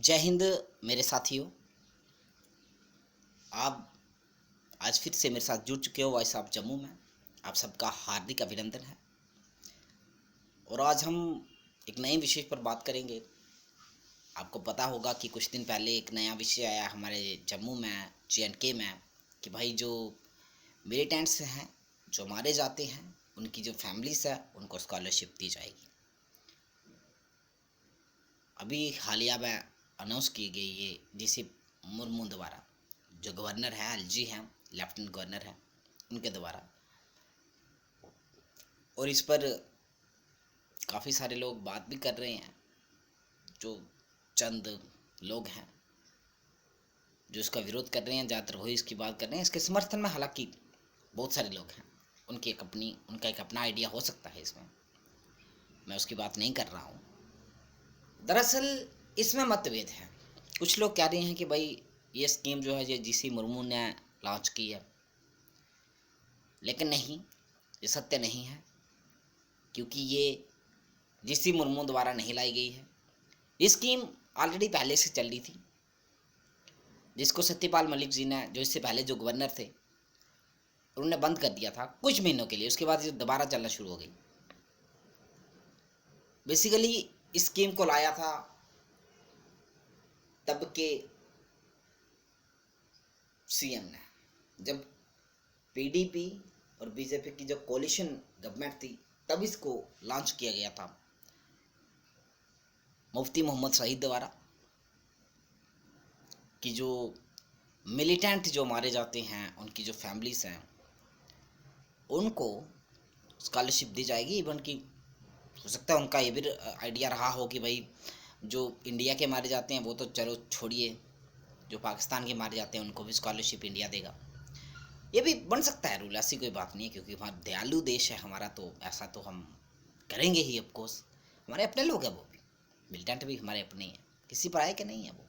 जय हिंद मेरे साथियों। आप आज फिर से मेरे साथ जुड़ चुके हो वॉइस ऑफ जम्मू में। आप सबका हार्दिक अभिनंदन है। और आज हम एक नए विषय पर बात करेंगे। आपको पता होगा कि कुछ दिन पहले एक नया विषय आया हमारे जम्मू में, JNK में, कि भाई जो मिलिटेंट्स हैं, जो मारे जाते हैं, उनकी जो फैमिलीज है उनको स्कॉलरशिप दी जाएगी। अभी हालिया में अनाउंस की गई ये जिसे मुर्मू द्वारा, जो गवर्नर हैं, LG हैं, लेफ्टिनेंट गवर्नर हैं, उनके द्वारा। और इस पर काफ़ी सारे लोग बात भी कर रहे हैं। जो चंद लोग हैं जो इसका विरोध कर रहे हैं, ज़्यादातर वही इसकी बात कर रहे हैं। इसके समर्थन में हालांकि बहुत सारे लोग हैं, उनका एक अपना आइडिया हो सकता है। इसमें मैं उसकी बात नहीं कर रहा हूँ। दरअसल इसमें मतभेद है। कुछ लोग कह रहे हैं कि भाई ये स्कीम जो है ये GC मुर्मू ने लॉन्च की है, लेकिन नहीं, ये सत्य नहीं है, क्योंकि ये GC मुर्मू द्वारा नहीं लाई गई है। ये स्कीम ऑलरेडी पहले से चल रही थी, जिसको सत्यपाल मलिक जी ने, जो इससे पहले जो गवर्नर थे, उन्होंने बंद कर दिया था कुछ महीनों के लिए। उसके बाद ये दोबारा चलना शुरू हो गई। बेसिकली इस स्कीम को लाया था तब के CM ने, जब PDP और BJP की जो कोलिशन गवर्नमेंट थी, तब इसको लॉन्च किया गया था मुफ्ती मोहम्मद सईद द्वारा, कि जो मिलिटेंट जो मारे जाते हैं, उनकी जो फैमिलीज हैं, उनको स्कॉलरशिप दी जाएगी। इवन की हो सकता है उनका ये भी आइडिया रहा हो कि भाई जो इंडिया के मारे जाते हैं वो तो चलो छोड़िए, जो पाकिस्तान के मारे जाते हैं उनको भी स्कॉलरशिप इंडिया देगा। ये भी बन सकता है रूल, ऐसी कोई बात नहीं है, क्योंकि हमारा दयालु देश है हमारा, तो ऐसा तो हम करेंगे ही। ऑफकोर्स हमारे अपने लोग हैं, वो भी मिलिटेंट भी हमारे अपने हैं, किसी पर आए के नहीं है वो।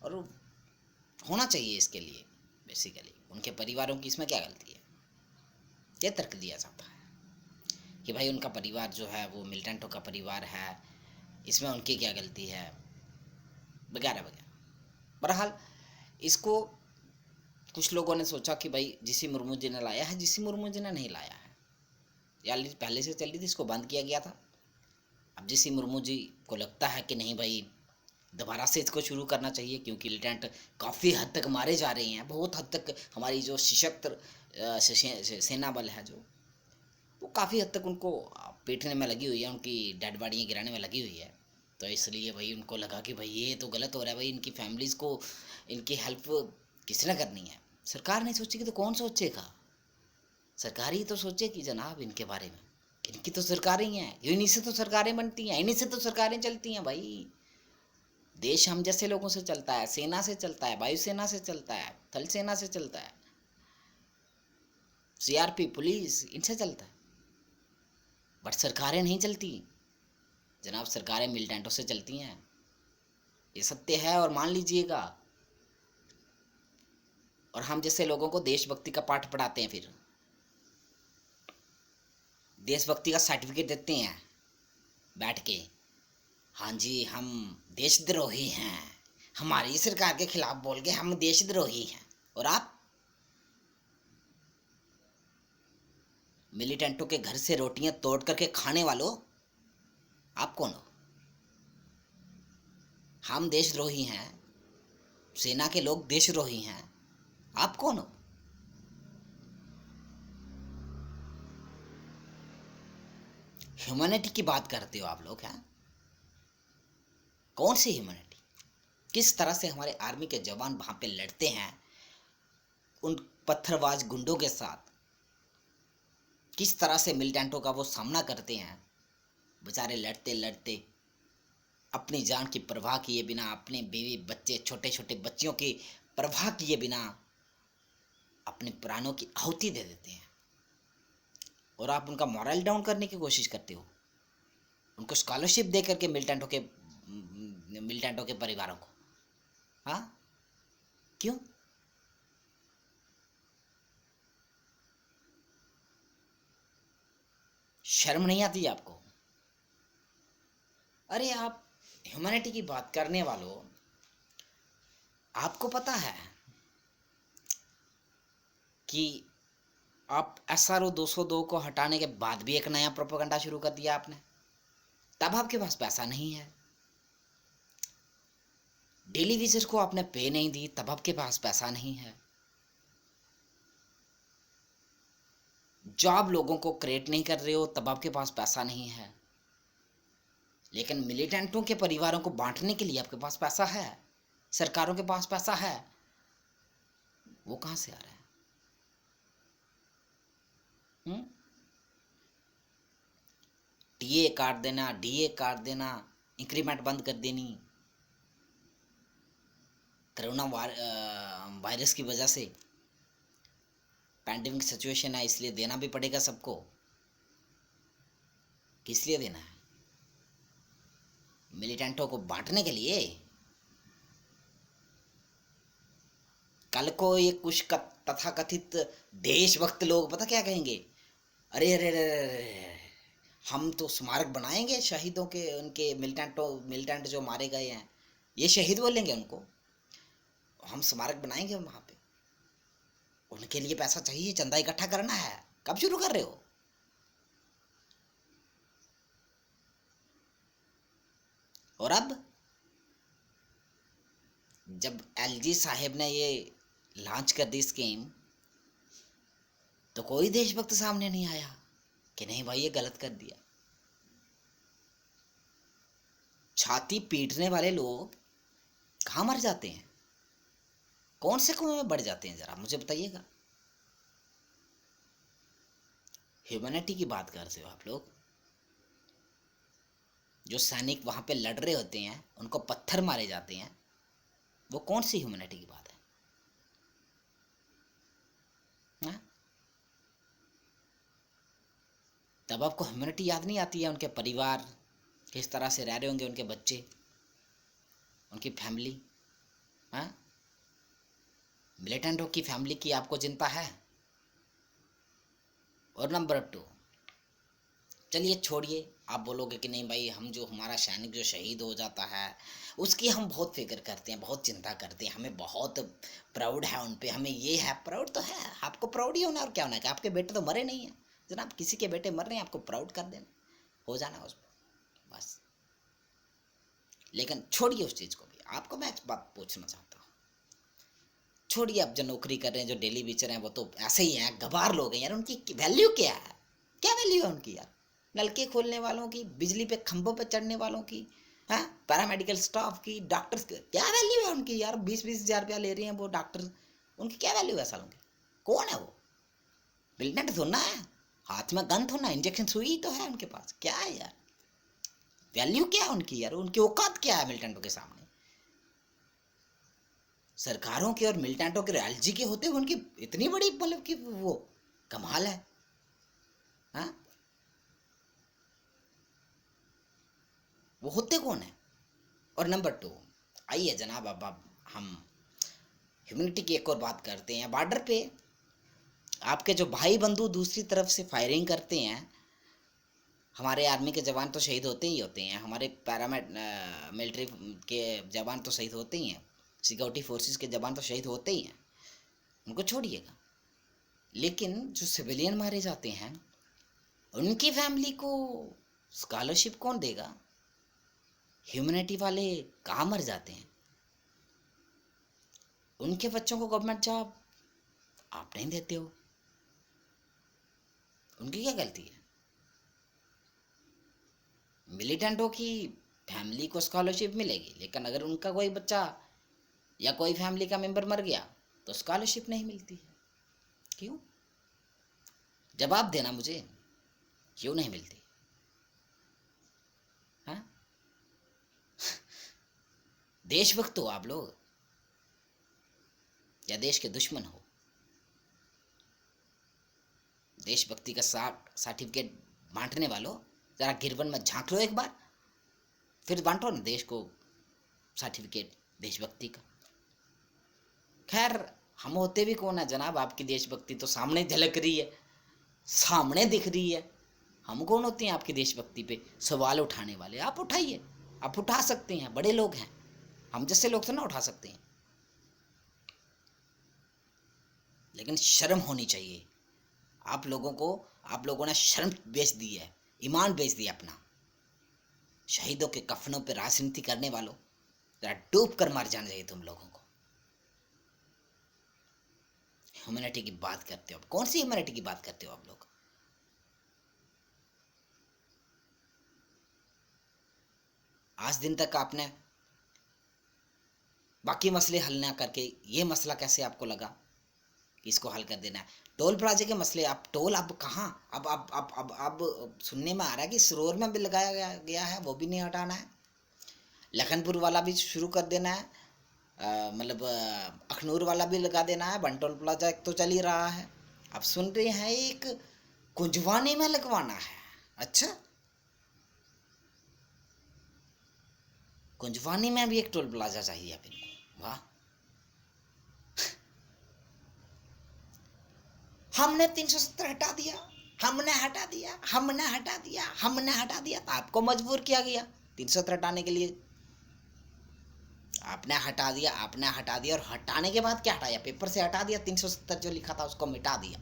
और होना चाहिए इसके लिए। बेसिकली उनके परिवारों की इसमें क्या गलती है, ये तर्क दिया जाता है कि भाई उनका परिवार जो है वो मिलिटेंटों का परिवार है, इसमें उनकी क्या गलती है, वगैरह वगैरह। बहरहाल इसको कुछ लोगों ने सोचा कि भाई GC मुर्मू जी ने लाया है। GC मुर्मू जी ने नहीं लाया है, या पहले से चल रही थी, इसको बंद किया गया था। अब GC मुर्मू जी को लगता है कि नहीं भाई दोबारा से इसको शुरू करना चाहिए, क्योंकि मिलिटेंट काफ़ी हद तक मारे जा रहे हैं। बहुत हद तक हमारी जो सशक्त सेना बल है, जो वो काफ़ी हद तक उनको पीटने में लगी हुई है, उनकी डेड बॉडियाँ गिराने में लगी हुई है। तो इसलिए भाई उनको लगा कि भाई ये तो गलत हो रहा है, भाई इनकी फैमिलीज़ को इनकी हेल्प किसने करनी है। सरकार नहीं सोचेगी तो कौन सोचेगा? सरकार ही तो सोचेगी जनाब इनके बारे में। इनकी तो सरकारें ही हैं, इन्हीं से तो सरकारें बनती हैं, इन्हीं से तो सरकारें चलती हैं भाई। देश हम जैसे लोगों से चलता है, सेना से चलता है, वायुसेना से चलता है, थल सेना से चलता है, CRP पुलिस, इनसे चलता है। बट सरकारें नहीं चलती जनाब, सरकारें मिलिटेंटों से चलती हैं। ये सत्य है और मान लीजिएगा। और हम जैसे लोगों को देशभक्ति का पाठ पढ़ाते हैं, फिर देशभक्ति का सर्टिफिकेट देते हैं बैठ के। हाँ जी, हम देशद्रोही हैं, हमारी सरकार के खिलाफ बोल के हम देशद्रोही हैं। और आप मिलिटेंटों के घर से रोटियां तोड़ करके खाने वालों, आप कौन हो? हम देशद्रोही हैं, सेना के लोग देशद्रोही हैं, आप कौन हो? ह्यूमैनिटी की बात करते हो आप लोग, हैं? कौन सी ह्यूमैनिटी? किस तरह से हमारे आर्मी के जवान वहां पे लड़ते हैं उन पत्थरबाज गुंडों के साथ, किस तरह से मिलिटेंटों का वो सामना करते हैं। बेचारे लड़ते लड़ते अपनी जान की परवाह किए बिना, अपने बीवी बच्चे, छोटे छोटे बच्चियों की परवाह किए बिना अपने प्राणों की आहुति दे देते हैं। और आप उनका मॉरल डाउन करने की कोशिश करते हो, उनको स्कॉलरशिप दे करके मिलिटेंटों के परिवारों को। हाँ, क्यों? शर्म नहीं आती आपको? अरे आप ह्यूमैनिटी की बात करने वालों, आपको पता है कि आप SRO 202 को हटाने के बाद भी एक नया प्रोपेगेंडा शुरू कर दिया आपने। तब आपके पास पैसा नहीं है। डेली विजर को आपने पे नहीं दी, तब आपके पास पैसा नहीं है। जॉब लोगों को क्रिएट नहीं कर रहे हो, तब आपके पास पैसा नहीं है। लेकिन मिलिटेंटों के परिवारों को बांटने के लिए आपके पास पैसा है, सरकारों के पास पैसा है। वो कहां से आ रहा है? टीए काट देना, डीए काट देना, इंक्रीमेंट बंद कर देनी, कोरोना वायरस की वजह से पैंडेमिक सिचुएशन है, इसलिए देना भी पड़ेगा सबको। किस लिए देना है? मिलिटेंटों को बांटने के लिए। कल को ये कुछ तथाकथित देशभक्त लोग पता क्या कहेंगे? अरे अरे अरे अरे, हम तो स्मारक बनाएंगे शहीदों के, उनके मिलिटेंट जो मारे गए हैं, ये शहीद बोलेंगे उनको। हम स्मारक बनाएंगे वहां पे। उनके लिए पैसा चाहिए, चंदा इकट्ठा करना है। कब शुरू कर रहे हो? और अब जब LG साहेब ने ये लॉन्च कर दी स्कीम, तो कोई देशभक्त सामने नहीं आया कि नहीं भाई ये गलत कर दिया। छाती पीटने वाले लोग कहाँ मर जाते हैं? कौन से कुएं में बढ़ जाते हैं? जरा मुझे बताइएगा। ह्यूमैनिटी की बात करते हो आप लोग। जो सैनिक वहां पे लड़ रहे होते हैं, उनको पत्थर मारे जाते हैं, वो कौन सी ह्यूमैनिटी की बात है? हाँ? तब आपको ह्यूमैनिटी याद नहीं आती है? उनके परिवार किस तरह से रह रहे होंगे, उनके बच्चे, उनकी फैमिली। हाँ, मिलिटेंटों की फैमिली की आपको चिंता है? और नंबर 2, चलिए छोड़िए, आप बोलोगे कि नहीं भाई, हम जो हमारा सैनिक जो शहीद हो जाता है उसकी हम बहुत फिक्र करते हैं, बहुत चिंता करते हैं, हमें बहुत प्राउड है उन पे, हमें ये है। प्राउड तो है, आपको प्राउड ही होना, और क्या होना है कि आपके बेटे तो मरे नहीं हैं जनाब। किसी के बेटे मर रहे हैं, आपको प्राउड कर देना, हो जाना उस पर बस। लेकिन छोड़िए उस चीज़ को भी। आपको मैं एक बात पूछना चाहता हूँ। छोड़िए, अब जो नौकरी कर रहे हैं, जो डेली बेचर हैं, वो तो ऐसे ही हैं, गवार लोग हैं यार। उनकी वैल्यू क्या है? क्या वैल्यू है उनकी यार? नलके खोलने वालों की, बिजली पे खंभों पे चढ़ने वालों की, हाँ, पैरामेडिकल स्टाफ की, डॉक्टर्स की क्या वैल्यू है उनकी यार? 20-20 हज़ार रुपया ले रहे हैं वो डॉक्टर, उनकी क्या वैल्यू है सालों की? कौन है वो? मिलिटेंट थोड़ा है, हाथ में गन थोड़ा, इंजेक्शन सुई तो है उनके पास। क्या है यार वैल्यू? क्या है उनकी यार? उनकी औकात क्या है मिलिटेंटों के सामने? सरकारों के और मिलिटेंटों के, LG के होते हुए उनकी इतनी बड़ी, मतलब कि वो कमाल है। हाँ, वो होते कौन है? और नंबर 2, आइए जनाब, अब हम ह्यूमैनिटी की एक और बात करते हैं। बॉर्डर पे आपके जो भाई बंधु दूसरी तरफ से फायरिंग करते हैं, हमारे आर्मी के जवान तो शहीद होते ही होते हैं, हमारे मिलिट्री के जवान तो शहीद होते ही हैं, सिक्योरिटी फोर्सेस के जवान तो शहीद होते ही हैं, उनको छोड़िएगा। लेकिन जो सिविलियन मारे जाते हैं, उनकी फैमिली को स्कॉलरशिप कौन देगा? ह्यूमैनिटी वाले कहाँ मर जाते हैं? उनके बच्चों को गवर्नमेंट जॉब आप नहीं देते हो। उनकी क्या गलती है? मिलिटेंटों की फैमिली को स्कॉलरशिप मिलेगी, लेकिन अगर उनका कोई बच्चा या कोई फैमिली का मेंबर मर गया तो स्कॉलरशिप नहीं मिलती है। क्यों? जवाब देना मुझे, क्यों नहीं मिलती? हाँ, देशभक्त हो आप लोग या देश के दुश्मन हो? देशभक्ति का सर्टिफिकेट बांटने वालों, जरा गिरवन में झांक लो एक बार, फिर बांटो ना देश को सर्टिफिकेट देशभक्ति का। खैर, हम होते भी कौन है जनाब? आपकी देशभक्ति तो सामने झलक रही है, सामने दिख रही है। हम कौन होते हैं आपकी देशभक्ति पे सवाल उठाने वाले? आप उठाइए, आप उठा सकते हैं, बड़े लोग हैं, हम जैसे लोग तो ना उठा सकते हैं, लेकिन शर्म होनी चाहिए। आप लोगों ने शर्म बेच दी है, ईमान बेच दिया अपना। शहीदों के कफनों पर राजनीति करने वालों, जरा डूब कर मर जाना चाहिए तुम लोगों को। ह्यूमैनिटी की बात करते हो, कौन सी ह्यूमैनिटी की बात करते हो आप लोग? आज दिन तक आपने बाकी मसले हल ना करके ये मसला कैसे आपको लगा कि इसको हल कर देना है? टोल प्लाजे के मसले, आप टोल अब कहाँ, अब सुनने में आ रहा है कि सरोवर में भी लगाया गया है, वो भी नहीं हटाना है। लखनपुर वाला भी शुरू कर देना है, मतलब अखनूर वाला भी लगा देना है। वन टोल प्लाजा एक तो चल ही रहा है, अब सुन रहे हैं एक कुंजवानी में लगवाना है। अच्छा, कुंजवानी में भी एक टोल प्लाजा चाहिए अब इनको? वाह। हमने 370 हटा दिया, हमने हटा दिया, हमने हटा दिया, हमने हटा दिया, तो आपको मजबूर किया गया 370 हटाने के लिए। आपने हटा दिया, आपने हटा दिया, और हटाने के बाद क्या हटाया? पेपर से हटा दिया, 370 जो लिखा था उसको मिटा दिया,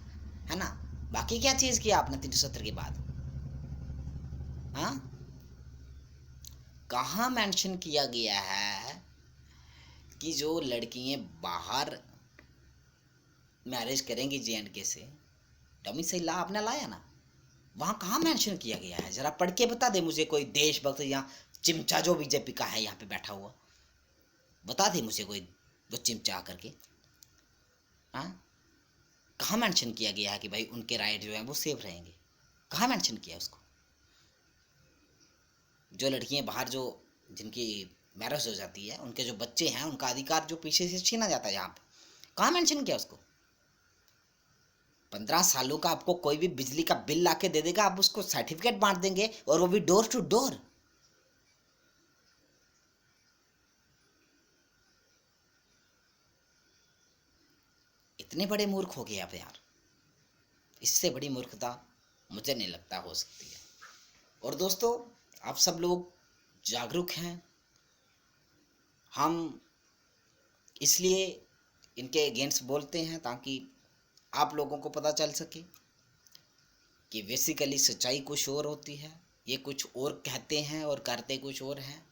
है ना? बाकी क्या चीज़ किया आपने 370 के बाद? हाँ, कहाँ मेंशन किया गया है कि जो लड़कियां बाहर मैरिज करेंगी JNK से, डोमिसाइल लॉ आपने लाया ना, वहाँ कहाँ मेंशन किया गया है? ज़रा पढ़ के बता दे मुझे कोई देशभक्त या चिमचा जो बीजेपी का है यहाँ पे बैठा हुआ, बता दे मुझे कोई वो चिमचा करके। हाँ, कहाँ मेंशन किया गया है कि भाई उनके राइट जो हैं वो सेफ रहेंगे? कहाँ मेंशन किया है उसको? जो लड़कियाँ बाहर जो जिनकी मैरिज हो जाती है, उनके जो बच्चे हैं, उनका अधिकार जो पीछे से छीना जाता है यहाँ पे, कहाँ मेंशन किया उसको? 15 सालों का आपको कोई भी बिजली का बिल ला के दे देगा, आप उसको सर्टिफिकेट बांट देंगे, और वो भी डोर टू डोर। इतने बड़े मूर्ख हो गए आप यार, इससे बड़ी मूर्खता मुझे नहीं लगता हो सकती है। और दोस्तों, आप सब लोग जागरूक हैं, हम इसलिए इनके अगेंस्ट बोलते हैं ताकि आप लोगों को पता चल सके कि बेसिकली सच्चाई कुछ और होती है, ये कुछ और कहते हैं और करते कुछ और हैं।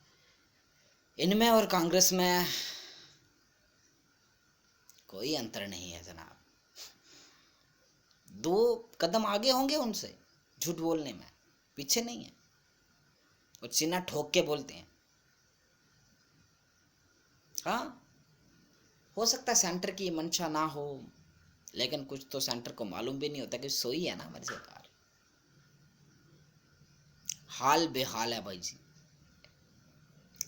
इनमें और कांग्रेस में कोई अंतर नहीं है जनाब, 2 कदम आगे होंगे उनसे झूठ बोलने में, पीछे नहीं है। और सीना ठोक के बोलते हैं। हाँ, हो सकता है सेंटर की मंशा ना हो, लेकिन कुछ तो सेंटर को मालूम भी नहीं होता कि सोई है ना हमारी सरकार। हाल बेहाल है भाई जी,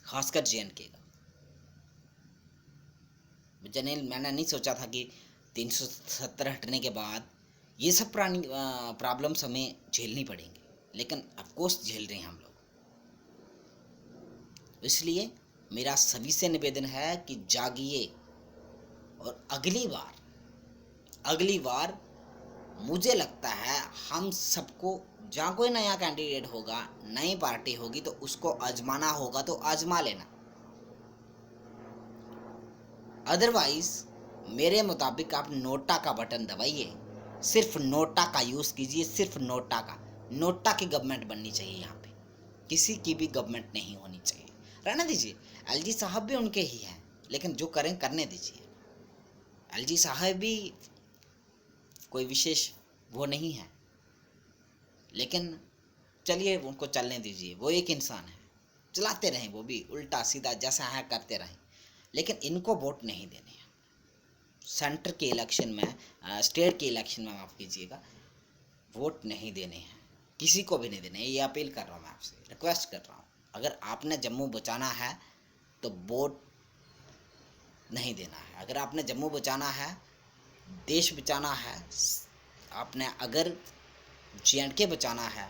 खासकर JNK का। मैंने नहीं सोचा था कि 370 हटने के बाद ये सब पुरानी प्रॉब्लम्स हमें झेलनी पड़ेंगी, लेकिन ऑफकोर्स झेल रहे हैं हम लोग। इसलिए मेरा सभी से निवेदन है कि जागिए, और अगली बार मुझे लगता है हम सबको, जहाँ कोई नया कैंडिडेट होगा, नई पार्टी होगी, तो उसको आजमाना होगा, तो आजमा लेना। अदरवाइज मेरे मुताबिक आप नोटा का बटन दबाइए, सिर्फ नोटा का यूज़ कीजिए, सिर्फ नोटा का। नोटा की गवर्नमेंट बननी चाहिए यहाँ पे, किसी की भी गवर्नमेंट नहीं होनी चाहिए। रहने दीजिए, LG साहब भी उनके ही हैं, लेकिन जो करें करने दीजिए। LG साहब भी कोई विशेष वो नहीं है, लेकिन चलिए उनको चलने दीजिए, वो एक इंसान है, चलाते रहें, वो भी उल्टा सीधा जैसा है करते रहें, लेकिन इनको वोट नहीं देने हैं। सेंटर के इलेक्शन में, स्टेट के इलेक्शन में माफ़ कीजिएगा, वोट नहीं देने हैं, किसी को भी नहीं देने। ये अपील कर रहा हूँ मैं आपसे, रिक्वेस्ट कर रहा हूँ। अगर आपने जम्मू बचाना है तो वोट नहीं देना है। अगर आपने जम्मू बचाना है, देश बचाना है, आपने अगर JNK बचाना है,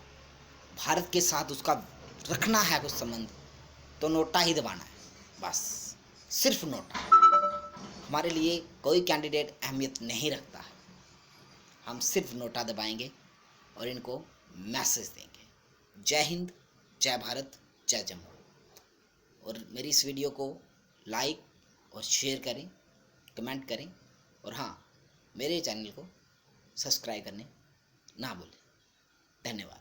भारत के साथ उसका रखना है कुछ संबंध, तो नोटा ही दबाना है बस, सिर्फ नोटा। हमारे लिए कोई कैंडिडेट अहमियत नहीं रखता है, हम सिर्फ नोटा दबाएंगे और इनको मैसेज देंगे। जय हिंद, जय भारत, जय जम्मू। और मेरी इस वीडियो को लाइक और शेयर करें, कमेंट करें, और हाँ, मेरे चैनल को सब्सक्राइब करने ना भूलें। धन्यवाद।